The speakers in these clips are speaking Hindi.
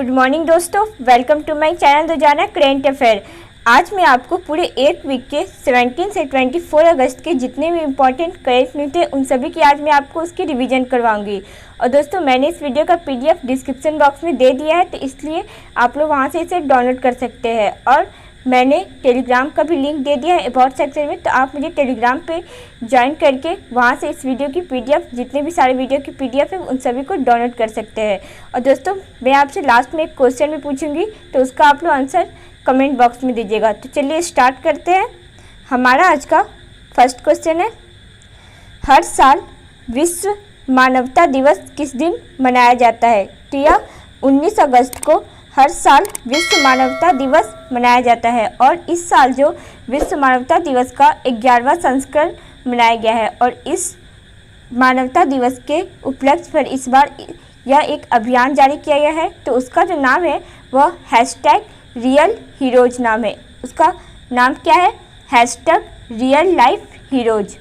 गुड मॉर्निंग दोस्तों, वेलकम टू माय चैनल रोजाना करेंट अफेयर। आज मैं आपको पूरे 8 वीक के 17 से 24 अगस्त के जितने भी इम्पोर्टेंट करेंट न्यूज़ थे उन सभी की आज मैं आपको उसकी रिवीजन करवाऊंगी। और दोस्तों मैंने इस वीडियो का PDF डिस्क्रिप्शन बॉक्स में दे दिया है, तो इसलिए आप लोग वहां से इसे डाउनलोड कर सकते हैं। और मैंने टेलीग्राम का भी लिंक दे दिया है अबाउट सेक्शन में, तो आप मुझे टेलीग्राम पे ज्वाइन करके वहाँ से इस वीडियो की PDF, जितने भी सारे वीडियो की PDF है उन सभी को डाउनलोड कर सकते हैं। और दोस्तों मैं आपसे लास्ट में एक क्वेश्चन भी पूछूंगी, तो उसका आप लोग आंसर कमेंट बॉक्स में दीजिएगा। तो चलिए स्टार्ट करते हैं। हमारा आज का फर्स्ट क्वेश्चन है, हर साल विश्व मानवता दिवस किस दिन मनाया जाता है? तो यह 19 अगस्त को हर साल विश्व मानवता दिवस मनाया जाता है। और इस साल जो विश्व मानवता दिवस का 11वां संस्करण मनाया गया है। और इस मानवता दिवस के उपलक्ष्य पर इस बार यह एक अभियान जारी किया गया है। तो उसका जो नाम है वह #रियल हीरोज नाम है। उसका नाम क्या है? #Real life heroes.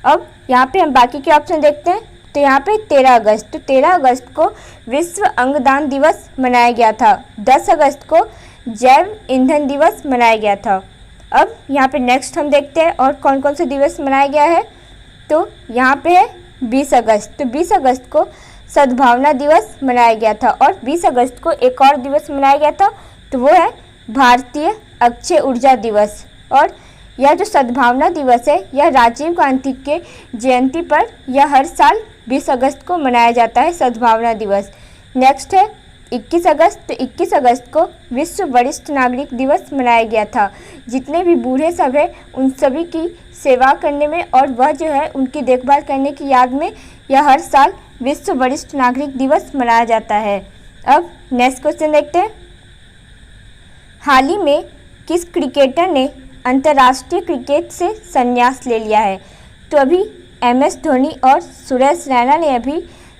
अब यहाँ पे हम बाकी के ऑप्शन देखते हैं। तो यहाँ पे 13 अगस्त, तो 13 अगस्त को विश्व अंगदान दिवस मनाया गया था। 10 अगस्त को जैव ईंधन दिवस मनाया गया था। अब यहाँ पे नेक्स्ट हम देखते हैं और कौन कौन से दिवस मनाया गया है। तो यहाँ पे है 20 अगस्त, तो 20 अगस्त को सद्भावना दिवस मनाया गया था। और 20 अगस्त को एक और दिवस मनाया गया था, तो वो है भारतीय अक्षय ऊर्जा दिवस। और यह जो सद्भावना दिवस है यह राजीव गांधी के जयंती पर यह हर साल 20 अगस्त को मनाया जाता है, सद्भावना दिवस। नेक्स्ट है 21 अगस्त, तो 21 अगस्त को विश्व वरिष्ठ नागरिक दिवस मनाया गया था। जितने भी बूढ़े सब हैं उन सभी की सेवा करने में और वह जो है उनकी देखभाल करने की याद में यह हर साल विश्व वरिष्ठ नागरिक दिवस मनाया जाता है। अब नेक्स्ट क्वेश्चन देखते हैं, हाल ही में किस क्रिकेटर ने अंतर्राष्ट्रीय क्रिकेट से संन्यास ले लिया है? तो अभी MS धोनी और सुरेश रैना ने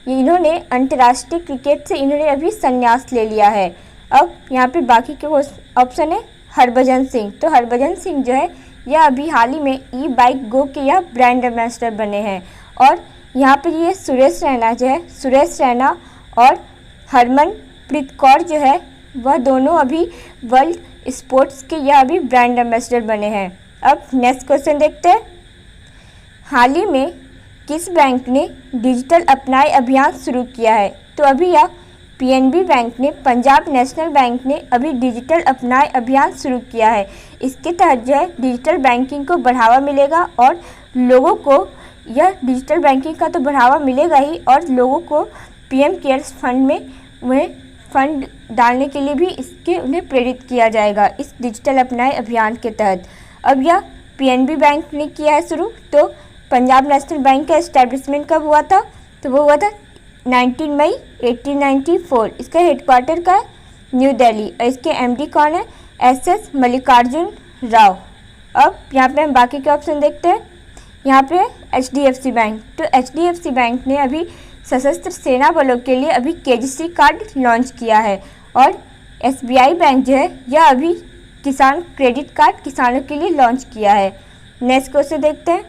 इन्होंने अंतर्राष्ट्रीय क्रिकेट से अभी संन्यास ले लिया है। अब यहाँ पे बाकी के ऑप्शन है हरभजन सिंह। तो हरभजन सिंह जो है यह अभी हाल ही में E-बाइक गो के यह ब्रांड एम्बेसडर बने हैं। और यहाँ पे ये सुरेश रैना और हरमनप्रीत कौर जो है वह दोनों अभी वर्ल्ड स्पोर्ट्स के यह अभी ब्रांड एम्बेसडर बने हैं। अब नेक्स्ट क्वेश्चन देखते हैं, हाल ही में किस बैंक ने डिजिटल अपनाए अभियान शुरू किया है? तो अभी यह PNB बैंक ने, पंजाब नेशनल बैंक ने अभी डिजिटल अपनाए अभियान शुरू किया है। इसके तहत जो है डिजिटल बैंकिंग को बढ़ावा मिलेगा और लोगों को यह डिजिटल बैंकिंग का तो बढ़ावा मिलेगा ही, और लोगों को PM केयर्स फंड में उन्हें फंड डालने के लिए भी उन्हें प्रेरित किया जाएगा इस डिजिटल अपनाए अभियान के तहत। अब यह PNB बैंक ने किया है शुरू। तो पंजाब नेशनल बैंक का एस्टैब्लिशमेंट कब हुआ था? तो वो हुआ था 19 मई 1894। इसका हेडक्वार्टर का है न्यू दिल्ली और इसके MD कौन है? SS मल्लिकार्जुन राव। अब यहाँ पे हम बाकी के ऑप्शन देखते हैं। यहाँ पे HDFC बैंक, तो HDFC बैंक ने अभी सशस्त्र सेना बलों के लिए अभी KGC कार्ड लॉन्च किया है। और SBI बैंक जो है यह अभी किसान क्रेडिट कार्ड किसानों के लिए लॉन्च किया है। नेक्स्ट क्वेश्चन देखते हैं,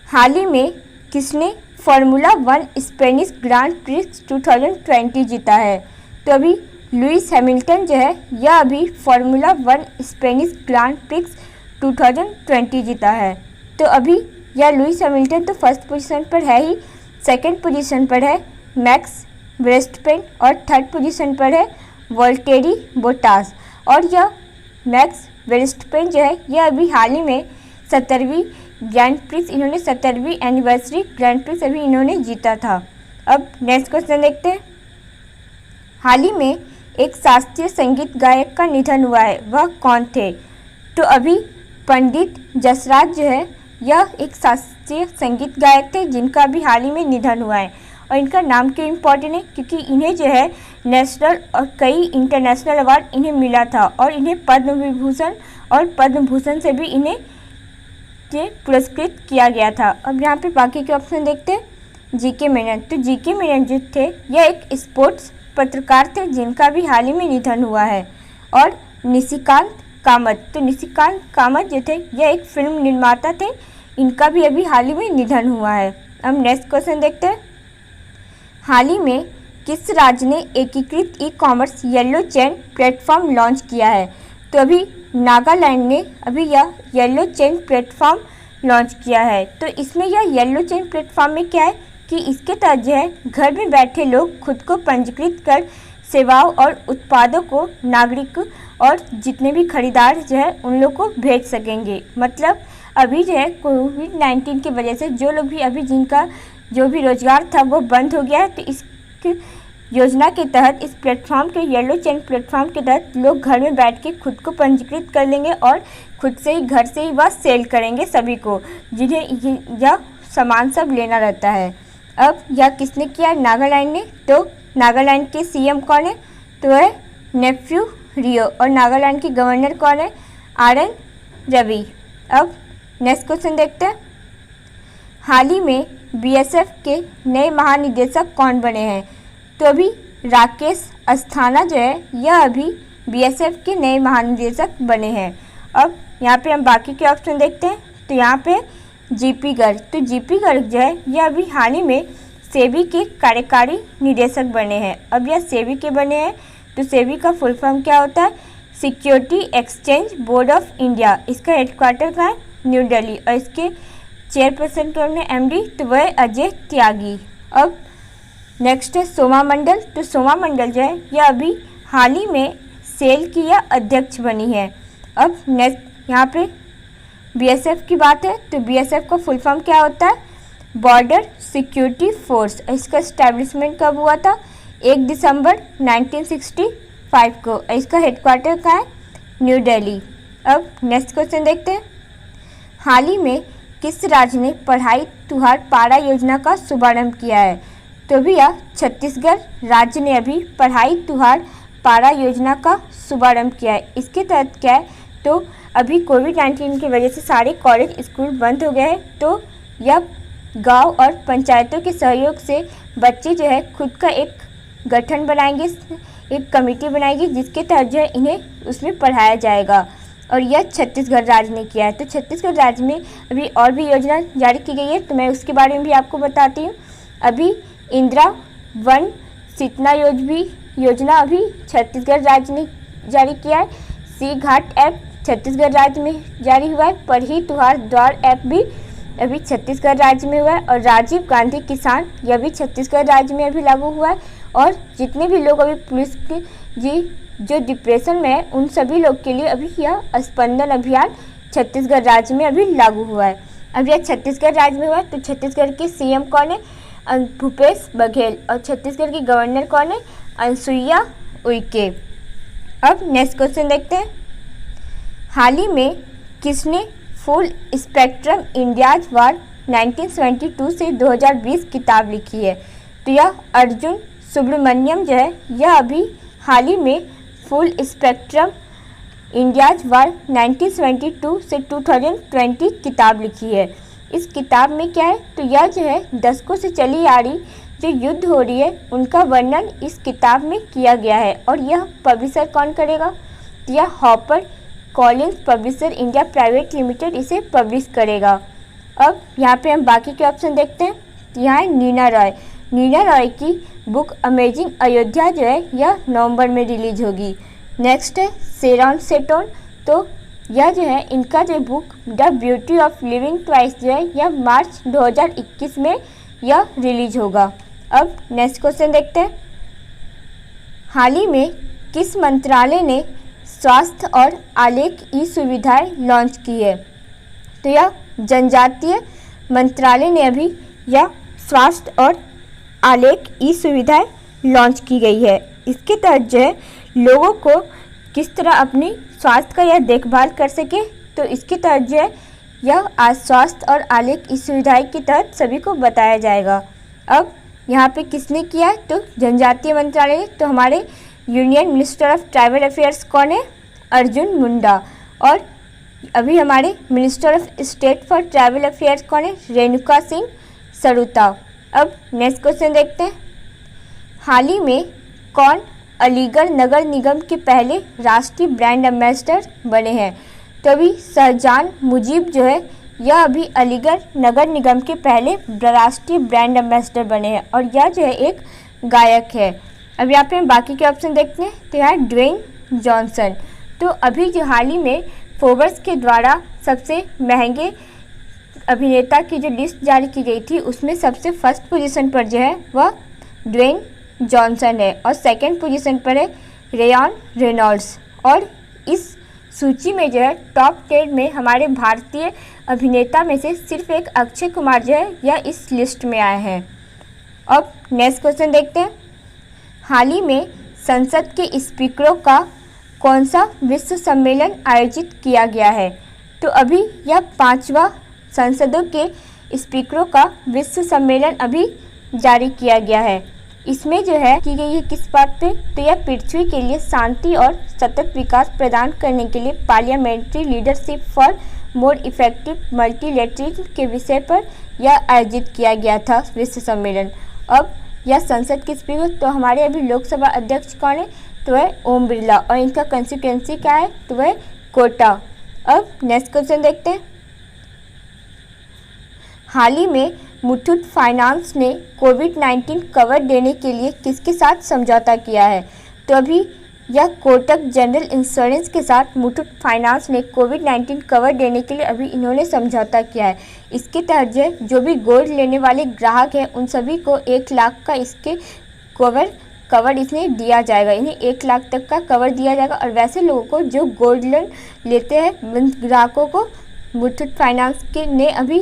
हाल ही में किसने फार्मूला 1 स्पेनिश ग्रांड प्रिक्स 2020 जीता है? तो अभी लुइस हैमिल्टन जो है यह अभी फार्मूला 1 स्पेनिश ग्रांड प्रिक्स 2020 जीता है। तो अभी यह लुइस हैमिल्टन तो फर्स्ट पोजीशन पर है ही, सेकंड पोजीशन पर है मैक्स वर्स्टपेन और थर्ड पोजीशन पर है वोल्टेरी बोटास। और यह मैक्स वर्स्टपेन जो है यह अभी हाल ही में 17वीं ग्रैंड प्रिक्स, 17वीं एनिवर्सरी ग्रैंड प्रिक्स अभी इन्होंने जीता था। अब नेक्स्ट क्वेश्चन देखते हैं, हाल ही में एक शास्त्रीय संगीत गायक का निधन हुआ है, वह कौन थे? तो अभी पंडित जसराज जो है यह एक शास्त्रीय संगीत गायक थे जिनका अभी हाल ही में निधन हुआ है। और इनका नाम क्यों इम्पोर्टेंट है? क्योंकि इन्हें जो है नेशनल और कई इंटरनेशनल अवार्ड इन्हें मिला था और इन्हें पद्म विभूषण और पद्म भूषण से भी इन्हें पुरस्कृत किया गया था। अब यहाँ पे बाकी के ऑप्शन देखते हैं, GK मेनन। तो GK मेनन जो थे यह एक स्पोर्ट्स पत्रकार थे जिनका भी हाल ही में निधन हुआ है। और निशिकांत कामत, तो निशिकांत कामत जो थे यह एक फिल्म निर्माता थे, इनका भी अभी हाल ही में निधन हुआ है। अब नेक्स्ट क्वेश्चन देखते हैं, हाल ही में किस राज्य ने एकीकृत e commerce yellow chain platform launch किया है? तो अभी नागालैंड ने अभी यह येलो चेन प्लेटफॉर्म लॉन्च किया है। तो इसमें यह येलो चेन प्लेटफॉर्म में क्या है कि इसके तहत जो है घर में बैठे लोग खुद को पंजीकृत कर सेवाओं और उत्पादों को नागरिक और जितने भी खरीदार जो है उन लोग को भेज सकेंगे। मतलब अभी जो है कोविड-19 की वजह से जो लोग भी अभी जिनका जो भी रोजगार था वो बंद हो गया है, तो इस योजना के तहत इस प्लेटफॉर्म के येलो चेन प्लेटफॉर्म के तहत लोग घर में बैठ के खुद को पंजीकृत कर लेंगे और खुद से ही घर से ही वह सेल करेंगे सभी को जिन्हें यह सामान सब लेना रहता है। अब यह किसने किया? नागालैंड ने। तो नागालैंड के सीएम कौन है? तो है नेफ्यू रियो। और नागालैंड के गवर्नर कौन है? आर.एन. रवि। अब नेक्स्ट क्वेश्चन देखते हैं। हाल ही में बीएसएफ के नए महानिदेशक कौन बने हैं? तो अभी राकेश अस्थाना जो है यह अभी बीएसएफ के नए महानिदेशक बने हैं। अब यहाँ पे हम बाकी के ऑप्शन देखते हैं। तो यहाँ पे जीपी गर्ग। तो जीपी गर्ग जो है यह अभी हाल ही में सेबी के कार्यकारी निदेशक बने हैं। अब यह सेबी के बने हैं, तो सेबी का फुल फॉर्म क्या होता है? Security exchange board of India. इसका हेडक्वार्टर कहाँ है? न्यू दिल्ली। और इसके चेयरपर्सन कौन है? एमडी। तो वह अजय त्यागी। अब नेक्स्ट है सोमा मंडल। तो सोमा मंडल जो है यह अभी हाल ही में सेल की यह अध्यक्ष बनी है। अब नेक्स्ट यहाँ पे बीएसएफ की बात है, तो बीएसएफ का फुल फॉर्म क्या होता है? Border security force. इसका एस्टैब्लिशमेंट कब हुआ था? 1 दिसंबर 1965 को। इसका हेडक्वार्टर कहाँ है? न्यू दिल्ली। अब नेक्स्ट क्वेश्चन देखते हैं। हाल ही में किस राज्य ने पढ़ाई तुहार पारा योजना का शुभारंभ किया है? तो भी यह छत्तीसगढ़ राज्य ने अभी पढ़ाई तुहार पारा योजना का शुभारंभ किया है। इसके तहत क्या है? तो अभी कोविड-19 की वजह से सारे कॉलेज स्कूल बंद हो गए हैं, तो यह गांव और पंचायतों के सहयोग से बच्चे जो है खुद का एक गठन बनाएंगे, एक कमेटी बनाएगी जिसके तहत जो है इन्हें उसमें पढ़ाया जाएगा। और यह छत्तीसगढ़ राज्य ने किया है। तो छत्तीसगढ़ राज्य में अभी और भी योजना जारी की गई है, तो मैं उसके बारे में भी आपको बताती हूँ। अभी इंदिरा वन सिंचना योजना अभी छत्तीसगढ़ राज्य ने जारी किया है। सी घाट ऐप छत्तीसगढ़ राज्य में जारी हुआ है। पढ़ी तुहार द्वार ऐप भी अभी छत्तीसगढ़ राज्य में हुआ है। और राजीव गांधी किसान यह भी छत्तीसगढ़ राज्य में अभी लागू हुआ है। और जितने भी लोग अभी पुलिस के जो डिप्रेशन में है उन सभी लोग के लिए अभी यह स्पंदन अभियान छत्तीसगढ़ राज्य में अभी लागू हुआ है। अब यह छत्तीसगढ़ राज्य में हुआ है। तो छत्तीसगढ़ के सीएम कौन है? भूपेश बघेल। और छत्तीसगढ़ की गवर्नर कौन है? अनुसुईया उइके। अब नेक्स्ट क्वेश्चन देखते हैं। हाल ही में किसने फुल स्पेक्ट्रम इंडियाज वार 1972 से 2020 किताब लिखी है? तो यह अर्जुन सुब्रमण्यम जो है यह अभी हाल ही में फुल स्पेक्ट्रम इंडियाज वार 1972 से 2020 किताब लिखी है। इस किताब में क्या है? तो यह जो है दशकों से चली आ रही जो युद्ध हो रही है उनका वर्णन इस किताब में किया गया है। और यह पब्लिशर कौन करेगा? तो यह hopper Collins publisher India private limited इसे पब्लिश करेगा। अब यहाँ पे हम बाकी के ऑप्शन देखते हैं। तो यहाँ है नीना रॉय। नीना रॉय की बुक अमेजिंग अयोध्या जो है यह नवंबर में रिलीज होगी। नेक्स्ट है शेरॉन सेटोन। तो यह जो है इनका जो book the beauty of living twice जो है यह मार्च 2021 में यह रिलीज होगा। अब नेक्स्ट क्वेश्चन देखते हैं। हाल ही में किस मंत्रालय ने स्वास्थ्य और आलेख ई सुविधाएँ लॉन्च की है? तो यह जनजातीय मंत्रालय ने अभी यह स्वास्थ्य और आलेख ई सुविधाएँ लॉन्च की गई है। इसके तहत जो है लोगों को किस तरह अपनी स्वास्थ्य का यह देखभाल कर सके, तो इसके तहत जो है यह आज स्वास्थ्य और आलेख ई सुविधाएँ के तहत सभी को बताया जाएगा। अब यहाँ पे किसने किया है? तो जनजातीय मंत्रालय ने। तो हमारे union minister of tribal affairs कौन है? अर्जुन मुंडा। और अभी हमारे minister of state for tribal affairs कौन है? रेणुका सिंह सरुता। अब नेक्स्ट क्वेश्चन देखते हैं। हाल ही में कौन अलीगढ़ नगर निगम के पहले राष्ट्रीय ब्रांड एम्बेसडर बने हैं? तो अभी शहजान मुजीब जो है यह अभी अलीगढ़ नगर निगम के पहले राष्ट्रीय ब्रांड एम्बेसडर बने हैं। और यह जो है एक गायक है। अब यहाँ पे हम बाकी के ऑप्शन देखते हैं। तो यहाँ ड्वेन जॉनसन। तो अभी जो हाल ही में फोर्ब्स के द्वारा सबसे महंगे अभिनेता की जो लिस्ट जारी की गई थी उसमें सबसे फर्स्ट पोजीशन पर जो है वह ड्वेन जॉनसन है और सेकंड पोजीशन पर है रेयान रेनॉल्ड्स। और इस सूची में जो है टॉप 10 में हमारे भारतीय अभिनेता में से सिर्फ एक अक्षय कुमार जो है यह इस लिस्ट में आए हैं। अब नेक्स्ट क्वेश्चन देखते हैं। हाल ही में संसद के स्पीकरों का कौन सा विश्व सम्मेलन आयोजित किया गया है? तो अभी यह 5वां संसदों के स्पीकरों का विश्व सम्मेलन अभी जारी किया गया है। इसमें जो है की गई है किस बात पे? तो यह पृथ्वी के लिए शांति और सतत विकास प्रदान करने के लिए parliamentary leadership for more effective multilateralism के विषय पर यह आयोजित किया गया था विश्व सम्मेलन। अब यह संसद के स्पीकर तो हमारे अभी लोकसभा अध्यक्ष कौन है? तो है ओम बिरला और इनका कंस्टिट्यूएंसी क्या है? तो वह कोटा। अब नेक्स्ट क्वेश्चन देखते हैं। हाल ही में मुथूट फाइनेंस ने कोविड-19 कवर देने के लिए किसके साथ समझौता किया है? तो अभी यह कोटक जनरल इंश्योरेंस के साथ मुथूट फाइनेंस ने कोविड-19 कवर देने के लिए अभी इन्होंने समझौता किया है। इसके तहत जो भी गोल्ड लेने वाले ग्राहक हैं उन सभी को 1 लाख का इसके कवर इसमें दिया जाएगा। इन्हें 1 लाख तक का कवर दिया जाएगा और वैसे लोगों को जो गोल्ड लोन लेते हैं ग्राहकों को मुथूट फाइनेंस के ने अभी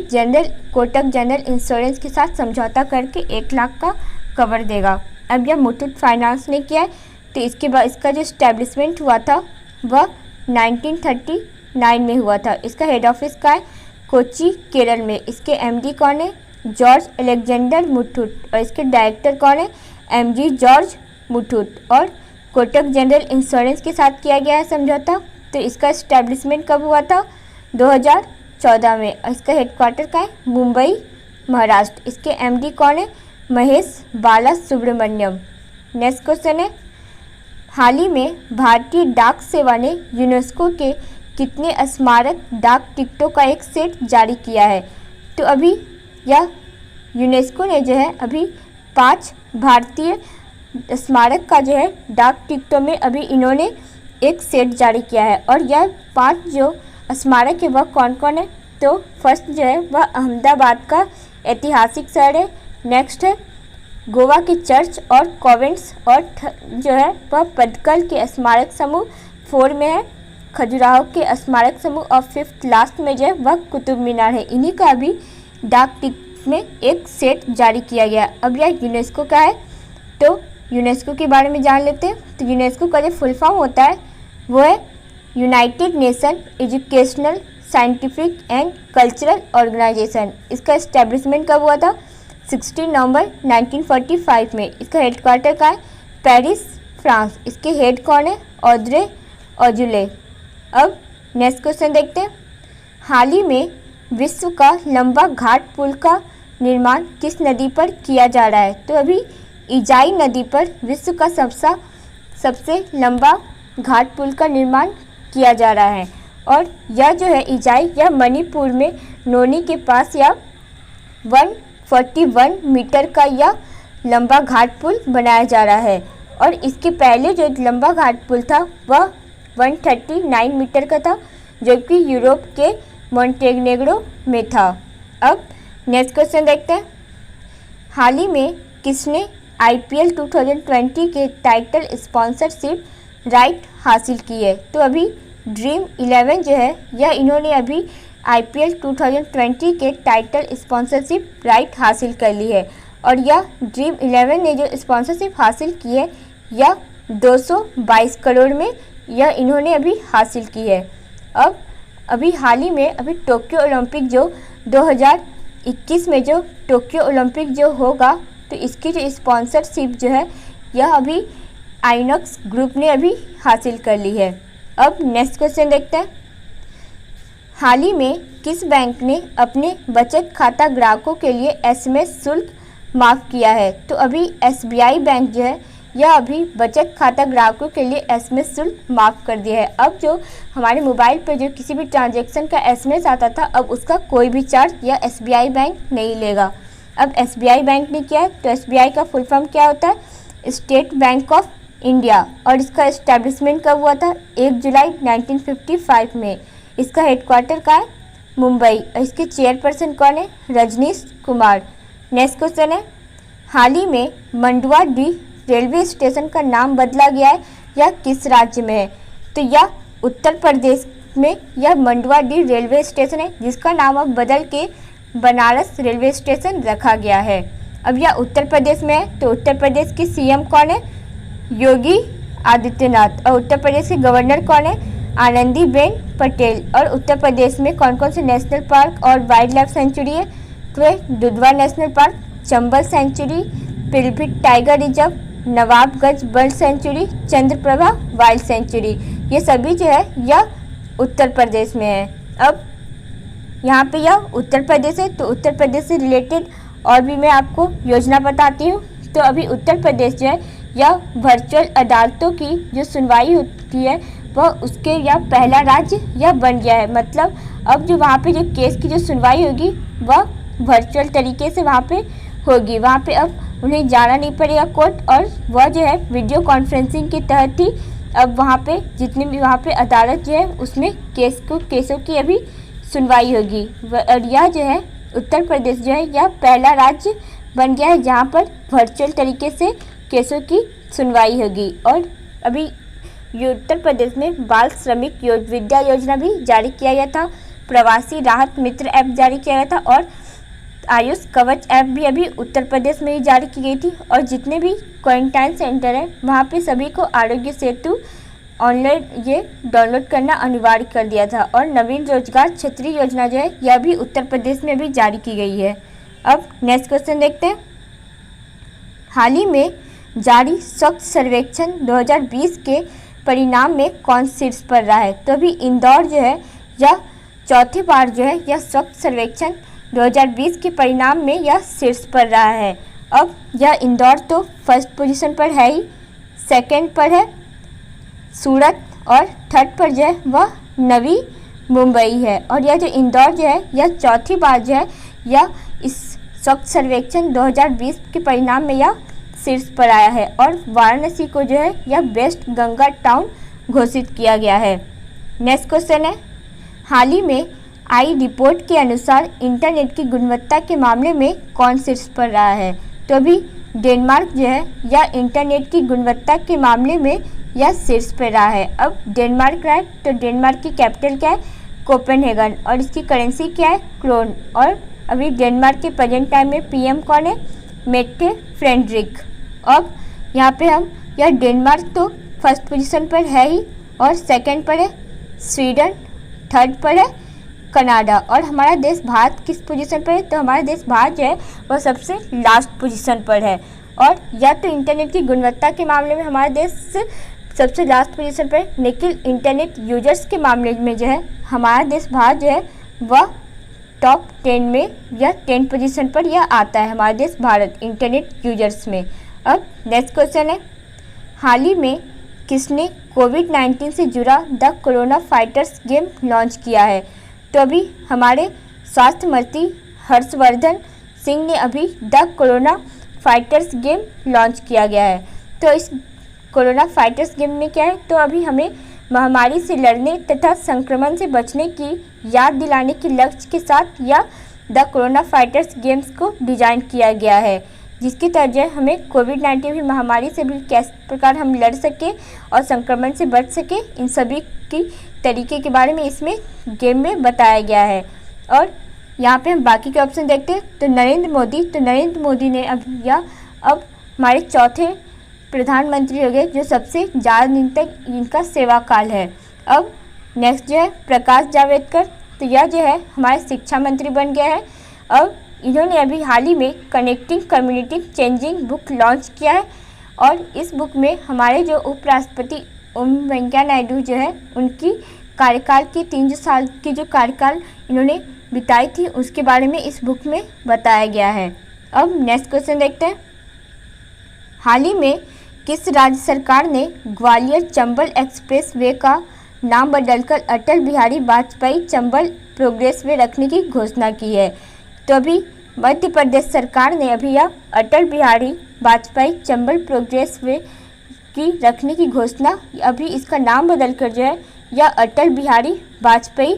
कोटक जनरल इंश्योरेंस के साथ समझौता करके 1 लाख का कवर देगा। अब यह मुथूट फाइनेंस ने किया है। तो इसके बाद इसका जो इस्टेब्लिशमेंट हुआ था वह 1939 में हुआ था। इसका हेड ऑफिस का है कोच्चि केरल में। इसके एमडी कौन है? George Alexander Muthoot. और इसके डायरेक्टर कौन है? MG George Muthoot. और कोटक जनरल इंश्योरेंस के साथ किया गया है समझौता। तो इसका इस्टेब्लिशमेंट कब हुआ था? 2014 में। और इसका हेडक्वार्टर का है मुंबई महाराष्ट्र। इसके एमडी कौन है? महेश बाला सुब्रमण्यम। नेक्स्ट क्वेश्चन है। हाल ही में भारतीय डाक सेवा ने यूनेस्को के कितने स्मारक डाक टिकटों का एक सेट जारी किया है? तो अभी यह यूनेस्को ने जो है अभी 5 भारतीय स्मारक का जो है डाक टिकटों में अभी इन्होंने एक सेट जारी किया है। और यह 5 जो स्मारक है वह कौन कौन है? तो फर्स्ट जो है वह अहमदाबाद का ऐतिहासिक शहर है। नेक्स्ट है गोवा के चर्च और कॉन्वेंट्स। और जो है वह पदकल के स्मारक समूह 4 में है। खजुराहो के स्मारक समूह और 5th लास्ट में जो है वह कुतुब मीनार है। इन्हीं का अभी डाक टिकट में एक सेट जारी किया गया। अब यह यूनेस्को का है। तो यूनेस्को के बारे में जान लेते हैं। तो यूनेस्को का जो फुल फॉर्म होता है वो है United Nation Educational Scientific and Cultural Organization. इसका इस्टेब्लिशमेंट कब हुआ था? 16 नवंबर 1945 में। इसका हेडक्वार्टर का है पेरिस फ्रांस। इसके हेड कौन है? Audrey Azoulay. अब नेक्स्ट क्वेश्चन देखते हैं। हाल ही में विश्व का लंबा घाट पुल का निर्माण किस नदी पर किया जा रहा है? तो अभी इजाई नदी पर विश्व का सबसे लंबा घाट पुल का निर्माण किया जा रहा है। और यह जो है इजाई यह मणिपुर में नोनी के पास या 141 मीटर का यह लंबा घाट पुल बनाया जा रहा है। और इसके पहले जो लंबा घाट पुल था वह 139 मीटर का था जबकि यूरोप के मोंटेनेग्रो में था। अब नेक्स्ट क्वेश्चन देखते हैं। हाल ही में किसने IPL 2020 के टाइटल स्पॉन्सरशिप राइट हासिल की है? तो अभी ड्रीम 11 जो है यह इन्होंने अभी IPL 2020 के टाइटल स्पॉन्सरशिप राइट हासिल कर ली है। और यह ड्रीम 11 ने जो स्पॉन्सरशिप हासिल की है यह 222 करोड़ में यह इन्होंने अभी हासिल की है। अब अभी हाल ही में अभी टोक्यो ओलंपिक जो 2021 में जो टोक्यो ओलंपिक जो होगा तो इसकी जो स्पॉन्सरशिप जो है यह अभी आइनॉक्स ग्रुप ने अभी हासिल कर ली है। अब नेक्स्ट क्वेश्चन देखते हैं। हाल ही में किस बैंक ने अपने बचत खाता ग्राहकों के लिए SMS शुल्क माफ़ किया है? तो अभी SBI बैंक जो है यह अभी बचत खाता ग्राहकों के लिए SMS शुल्क माफ़ कर दिया है। अब जो हमारे मोबाइल पर जो किसी भी ट्रांजैक्शन का SMS आता था अब उसका कोई भी चार्ज यह SBI बैंक नहीं लेगा। अब SBI बैंक ने किया है, तो SBI का फुल फॉर्म क्या होता है? State bank of India. और इसका इस्टेब्लिशमेंट कब हुआ था? 1 जुलाई 1955 में। इसका हेडक्वार्टर कहाँ है? मुंबई। और इसके चेयरपर्सन कौन है? रजनीश कुमार। नेक्स्ट क्वेश्चन है, हाल ही में मंडुआडीह रेलवे स्टेशन का नाम बदला गया है, यह किस राज्य में है? तो यह उत्तर प्रदेश में यह मंडुआडीह रेलवे स्टेशन है, जिसका नाम अब बदल के बनारस रेलवे स्टेशन रखा गया है। अब यह उत्तर प्रदेश में है, तो उत्तर प्रदेश की CM कौन है? योगी आदित्यनाथ। और उत्तर प्रदेश के गवर्नर कौन है? आनंदीबेन पटेल। और उत्तर प्रदेश में कौन कौन से नेशनल पार्क और वाइल्ड लाइफ सेंचुरी है? तो Dudhwa national park, Chambal sanctuary, Pilibhit tiger reserve, Nawabganj bird sanctuary, Chandraprabha wild sanctuary, ये सभी जो है यह उत्तर प्रदेश में है। अब यहाँ पे यह उत्तर प्रदेश है, तो उत्तर प्रदेश से रिलेटेड और भी मैं आपको योजना बताती हूँ। तो अभी उत्तर प्रदेश जो है यह वर्चुअल अदालतों की जो सुनवाई होती है वह उसके यह पहला राज्य यह बन गया है। मतलब अब जो वहाँ पे जो केस की जो सुनवाई होगी वह वर्चुअल तरीके से वहाँ पे होगी। वहाँ पे अब उन्हें जाना नहीं पड़ेगा कोर्ट, और वह जो है वीडियो कॉन्फ्रेंसिंग के तहत ही अब वहाँ पे जितने भी वहाँ पे अदालत जो है उसमें केसों की अभी सुनवाई होगी। और यह जो है उत्तर प्रदेश जो है यह पहला राज्य बन गया है जहाँ पर वर्चुअल तरीके से केसों की सुनवाई होगी। और अभी उत्तर प्रदेश में बाल श्रमिक विद्या योजना भी जारी किया गया था, प्रवासी राहत मित्र ऐप जारी किया गया था, और आयुष कवच ऐप भी अभी उत्तर प्रदेश में ही जारी की गई थी। और जितने भी क्वारंटाइन सेंटर हैं वहाँ पे सभी को आरोग्य सेतु ऑनलाइन ये डाउनलोड करना अनिवार्य कर दिया था। और नवीन रोजगार छतरी योजना जो है यह भी उत्तर प्रदेश में भी जारी की गई है। अब नेक्स्ट क्वेश्चन देखते हैं, हाल ही में जारी स्वच्छ सर्वेक्षण 2020 के परिणाम में कौन शीर्ष पर रहा है? तो अभी इंदौर जो है यह चौथी बार जो है यह स्वच्छ सर्वेक्षण 2020 के परिणाम में यह शीर्ष पर रहा है। अब यह इंदौर तो फर्स्ट पोजीशन पर है ही, सेकंड पर है सूरत, और थर्ड पर जो है वह नवी मुंबई है। और यह जो इंदौर जो है यह चौथी बार जो है यह इस स्वच्छ सर्वेक्षण 2020 के परिणाम में यह शीर्ष पर आया है। और वाराणसी को जो है यह बेस्ट गंगा टाउन घोषित किया गया है। नेक्स्ट क्वेश्चन है, हाल ही में आई रिपोर्ट के अनुसार इंटरनेट की गुणवत्ता के मामले में कौन शीर्ष पर रहा है? तो अभी डेनमार्क जो है यह इंटरनेट की गुणवत्ता के मामले में यह शीर्ष पर रहा है। अब डेनमार्क रहा है, तो डेनमार्क की कैपिटल क्या है? कोपेनहेगन, और इसकी करेंसी क्या है? क्रोन। और अभी डेनमार्क के प्रेजेंट टाइम में PM कौन है? Mette Frederik. अब यहाँ पे हम यह डेनमार्क तो फर्स्ट पोजीशन पर है ही, और सेकंड पर है स्वीडन, थर्ड पर है कनाडा, और हमारा देश भारत किस पोजीशन पर है? तो हमारा देश भारत जो है वह सबसे लास्ट पोजीशन पर है। और या तो इंटरनेट की गुणवत्ता के मामले में हमारा देश सबसे लास्ट पोजीशन पर है, लेकिन इंटरनेट यूजर्स के मामले में जो है हमारा देश भारत जो है वह टॉप 10 में या 10 पोजीशन पर यह आता है, हमारा देश भारत इंटरनेट यूजर्स में। अब नेक्स्ट क्वेश्चन है, हाल ही में किसने कोविड-19 से जुड़ा the corona fighters game launch किया है? तो अभी हमारे स्वास्थ्य मंत्री हर्षवर्धन सिंह ने अभी the corona fighters game launch किया गया है। तो इस कोरोना फाइटर्स गेम में क्या है? तो अभी हमें महामारी से लड़ने तथा संक्रमण से बचने की याद दिलाने के लक्ष्य के साथ यह द कोरोना फाइटर्स गेम्स को डिज़ाइन किया गया है, जिसके तहत हमें कोविड-19 की महामारी से भी किस प्रकार हम लड़ सके और संक्रमण से बच सके, इन सभी की तरीके के बारे में इसमें गेम में बताया गया है। और यहाँ पे हम बाकी के ऑप्शन देखते हैं, तो नरेंद्र मोदी ने अब हमारे चौथे प्रधानमंत्री हो गए जो सबसे ज़्यादा दिन तक इनका सेवा काल है। अब नेक्स्ट जो है प्रकाश जावड़ेकर, तो यह जो है हमारे शिक्षा मंत्री बन गया है। अब इन्होंने अभी हाल ही में connecting community changing book launch किया है, और इस बुक में हमारे जो उपराष्ट्रपति वेंकैया नायडू जो है उनकी कार्यकाल की 3 साल की जो कार्यकाल इन्होंने बिताई थी उसके बारे में इस बुक में बताया गया है। अब नेक्स्ट क्वेश्चन देखते हैं, हाल ही में किस राज्य सरकार ने ग्वालियर चंबल एक्सप्रेस वे का नाम बदलकर अटल बिहारी वाजपेयी चंबल प्रोग्रेस वे रखने की घोषणा की है? तो अभी मध्य प्रदेश सरकार ने अभी यह अटल बिहारी वाजपेयी चंबल प्रोग्रेस वे की रखने की घोषणा, अभी इसका नाम बदल कर जो है यह अटल बिहारी वाजपेयी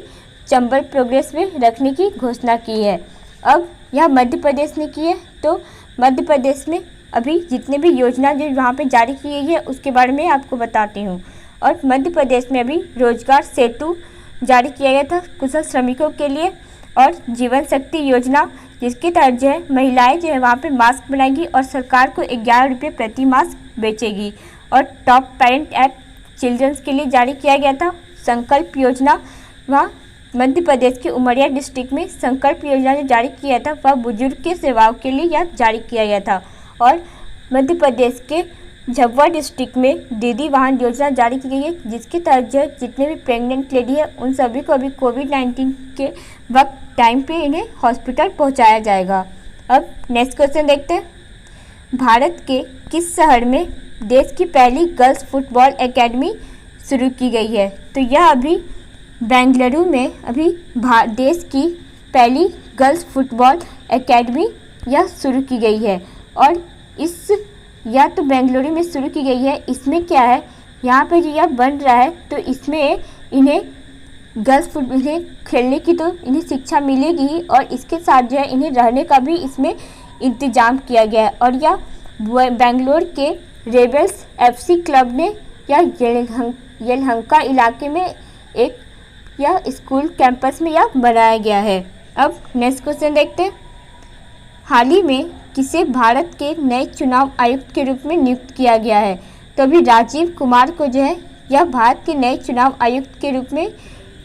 चंबल प्रोग्रेस वे रखने की घोषणा की है। अब यह मध्य प्रदेश ने की है, तो मध्य प्रदेश में अभी जितने भी योजना जो वहाँ पे जारी की गई है उसके बारे में आपको बताती हूँ। और मध्य प्रदेश में अभी रोजगार सेतु जारी किया गया था कुशल श्रमिकों के लिए, और जीवन शक्ति योजना जिसके तहत जो है महिलाएं जो है वहाँ पे मास्क बनाएगी और सरकार को 11 रुपये प्रति मास्क बेचेगी। और टॉप पेरेंट ऐप चिल्ड्रंस के लिए जारी किया गया था। संकल्प योजना, वहाँ मध्य प्रदेश के उमरिया डिस्ट्रिक्ट में संकल्प योजना जो जारी किया था वह बुजुर्ग के सेवाओं के लिए यह जारी किया गया था। और मध्य प्रदेश के झाबुआ डिस्ट्रिक्ट में दीदी वाहन योजना जारी की गई है, जिसके तहत जो जितने भी प्रेग्नेंट लेडी है उन सभी को अभी कोविड-19 के वक्त टाइम पे इन्हें हॉस्पिटल पहुंचाया जाएगा। अब नेक्स्ट क्वेश्चन देखते हैं। भारत के किस शहर में देश की पहली गर्ल्स फुटबॉल एकेडमी शुरू की गई है? तो यह अभी बेंगलुरु में अभी देश की पहली गर्ल्स फुटबॉल एकेडमी यह शुरू की गई है। और इस या तो बेंगलुरु में शुरू की गई है। इसमें क्या है, यहाँ पे जो यह बन रहा है तो इसमें इन्हें गर्ल्स फुटबॉल इन्हें खेलने की तो इन्हें शिक्षा मिलेगी, और इसके साथ जो है इन्हें रहने का भी इसमें इंतजाम किया गया है। और यह बेंगलोर के रेबल्स FC क्लब ने या येलहंका इलाके में एक यह स्कूल कैंपस में यह बनाया गया है। अब नेक्स्ट क्वेश्चन देखते हैं। हाल ही में किसे भारत के नए चुनाव आयुक्त के रूप में नियुक्त किया गया है? तो अभी राजीव कुमार को जो है यह भारत के नए चुनाव आयुक्त के रूप में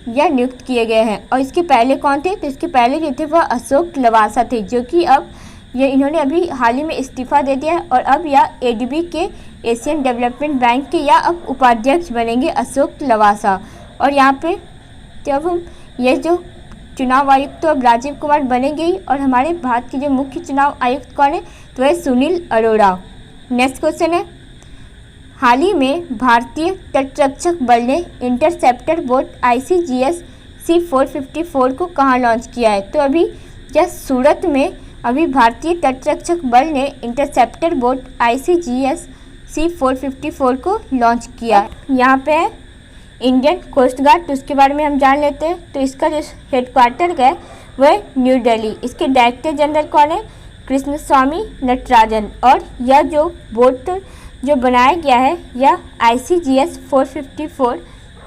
यह नियुक्त किए गए हैं। और इसके पहले कौन थे? तो इसके पहले जो थे वह अशोक लवासा थे, जो कि अब इन्होंने अभी हाल ही में इस्तीफा दे दिया है। और अब यह ADB के एशियन डेवलपमेंट बैंक के या अब उपाध्यक्ष बनेंगे अशोक लवासा। और यहाँ पे जब हम ये जो चुनाव आयुक्त तो अब राजीव कुमार बनेंगे ही, और हमारे भारत के जो मुख्य चुनाव आयुक्त कौन है? तो है सुनील अरोड़ा। नेक्स्ट क्वेश्चन है। हाल ही में भारतीय तटरक्षक बल ने इंटरसेप्टर बोट ICGS C454 को कहाँ लॉन्च किया है? तो अभी यह सूरत में अभी भारतीय तटरक्षक बल ने इंटरसेप्टर बोट ICGS C454 को लॉन्च किया। यहाँ पे है इंडियन कोस्ट गार्ड, तो उसके बारे में हम जान लेते हैं। तो इसका जो हेडक्वार्टर है वह न्यू दिल्ली। इसके डायरेक्टर जनरल कौन है? कृष्णस्वामी नटराजन। और यह जो बोट जो बनाया गया है यह ICGS 454,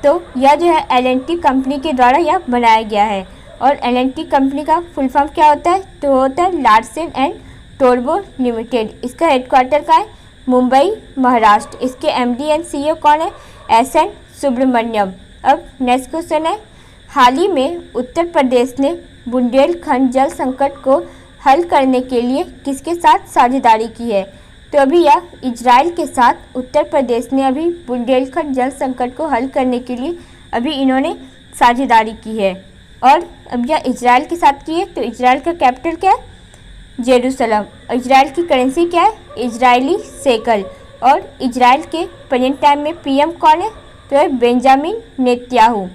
तो यह जो है L&T कंपनी के द्वारा यह बनाया गया है। और L&T कंपनी का फुल फॉर्म क्या होता है? तो होता है लार्सन एंड टोब्रो लिमिटेड। इसका हेडक्वार्टर का है मुंबई, महाराष्ट्र। इसके MD एंड CEO कौन है? SN सुब्रमण्यम। अब नेक्स्ट क्वेश्चन है। हाल ही में उत्तर प्रदेश ने बुंदेलखंड जल संकट को हल करने के लिए किसके साथ साझेदारी की है? तो अभी यह इजराइल के साथ उत्तर प्रदेश ने अभी बुंदेलखंड जल संकट को हल करने के लिए अभी इन्होंने साझेदारी की है। और अब यह इजराइल के साथ की है, तो इजराइल का कैपिटल क्या है? जेरूसलम। इजराइल की करेंसी क्या है? Israeli shackle. और इजराइल के प्रेजेंट टाइम में PM कौन है? तो है बेंजामिन नेतन्याहू।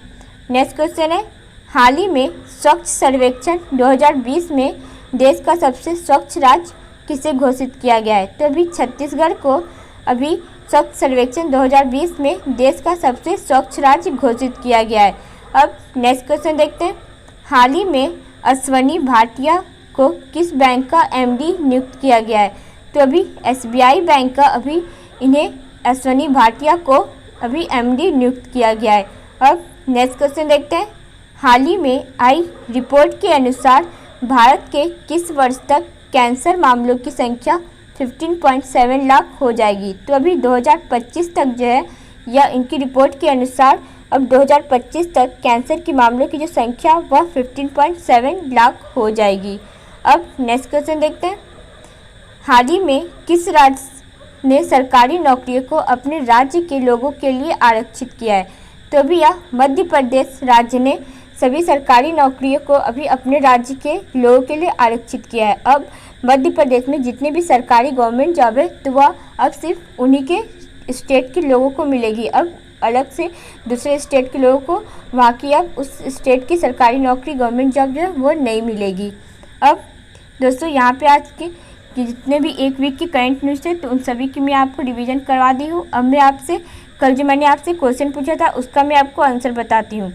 नेक्स्ट क्वेश्चन है। हाल ही में स्वच्छ सर्वेक्षण 2020 में देश का सबसे स्वच्छ राज्य किसे घोषित किया गया है? तो अभी छत्तीसगढ़ को अभी स्वच्छ सर्वेक्षण 2020 में देश का सबसे स्वच्छ राज्य घोषित किया गया है। अब नेक्स्ट क्वेश्चन देखते हैं। हाल ही में अश्वनी भाटिया को किस बैंक का MD नियुक्त किया गया है? तो अभी SBI बैंक का अभी इन्हें अश्वनी भाटिया को अभी MD नियुक्त किया गया है। अब नेक्स्ट क्वेश्चन देखते हैं। हाल ही में आई रिपोर्ट के अनुसार भारत के किस वर्ष तक कैंसर मामलों की संख्या 15.7 लाख हो जाएगी? तो अभी 2025 तक जो है या इनकी रिपोर्ट के अनुसार अब 2025 तक कैंसर के मामलों की जो संख्या वह 15.7 लाख हो जाएगी। अब नेक्स्ट क्वेश्चन देखते हैं। हाल ही में किस राज्य ने सरकारी नौकरियों को अपने राज्य के लोगों के लिए आरक्षित किया है? तो अभी यह मध्य प्रदेश राज्य ने सभी सरकारी नौकरियों को अभी अपने राज्य के लोगों के लिए आरक्षित किया है। अब मध्य प्रदेश में जितने भी सरकारी गवर्नमेंट जॉब है तो वह अब सिर्फ उन्हीं के स्टेट के लोगों को मिलेगी। अब अलग से दूसरे स्टेट के लोगों को वहाँ की अब उस स्टेट की सरकारी नौकरी गवर्नमेंट जॉब जो है वो नहीं मिलेगी। अब दोस्तों यहाँ पे आज के कि जितने भी एक वीक की करंट न्यूज़ थे तो उन सभी की मैं आपको रिवीजन करवा दी हूँ। अब मैं आपसे कल जो मैंने आपसे क्वेश्चन पूछा था उसका मैं आपको आंसर बताती हूँ।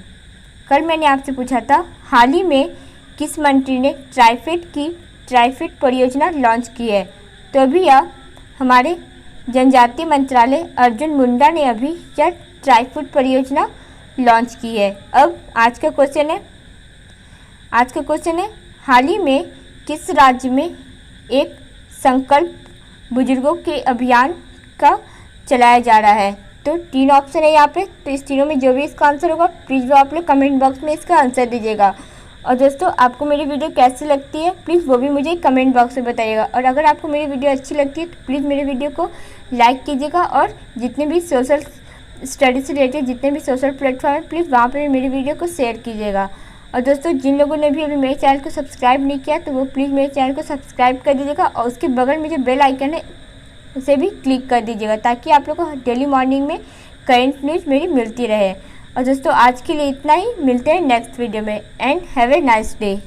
कल मैंने आपसे पूछा था हाल ही में किस मंत्री ने ट्राइफेड परियोजना लॉन्च की है। तो अभी यह हमारे जनजातीय मंत्रालय अर्जुन मुंडा ने अभी यह ट्राइफेड परियोजना लॉन्च की है। अब आज का क्वेश्चन है हाल ही में किस राज्य में एक संकल्प बुजुर्गों के अभियान का चलाया जा रहा है। तो 3 ऑप्शन है यहाँ पे, तो इस तीनों में जो भी इसका आंसर होगा प्लीज़ वो आप लोग कमेंट बॉक्स में इसका आंसर दीजिएगा। और दोस्तों आपको मेरी वीडियो कैसी लगती है प्लीज़ वो भी मुझे कमेंट बॉक्स में बताइएगा। और अगर आपको मेरी वीडियो अच्छी लगती है तो प्लीज़ मेरी वीडियो को लाइक कीजिएगा और जितने भी सोशल स्टडी से रिलेटेड जितने भी सोशल प्लेटफॉर्म है प्लीज़ वहाँ पर मेरी वीडियो को शेयर कीजिएगा। और दोस्तों जिन लोगों ने भी अभी मेरे चैनल को सब्सक्राइब नहीं किया तो वो प्लीज़ मेरे चैनल को सब्सक्राइब कर दीजिएगा और उसके बगल में जो बेल आइकन है उसे भी क्लिक कर दीजिएगा ताकि आप लोगों को डेली मॉर्निंग में करंट न्यूज़ मेरी मिलती रहे। और दोस्तों आज के लिए इतना ही, मिलते हैं नेक्स्ट वीडियो में and have a nice day.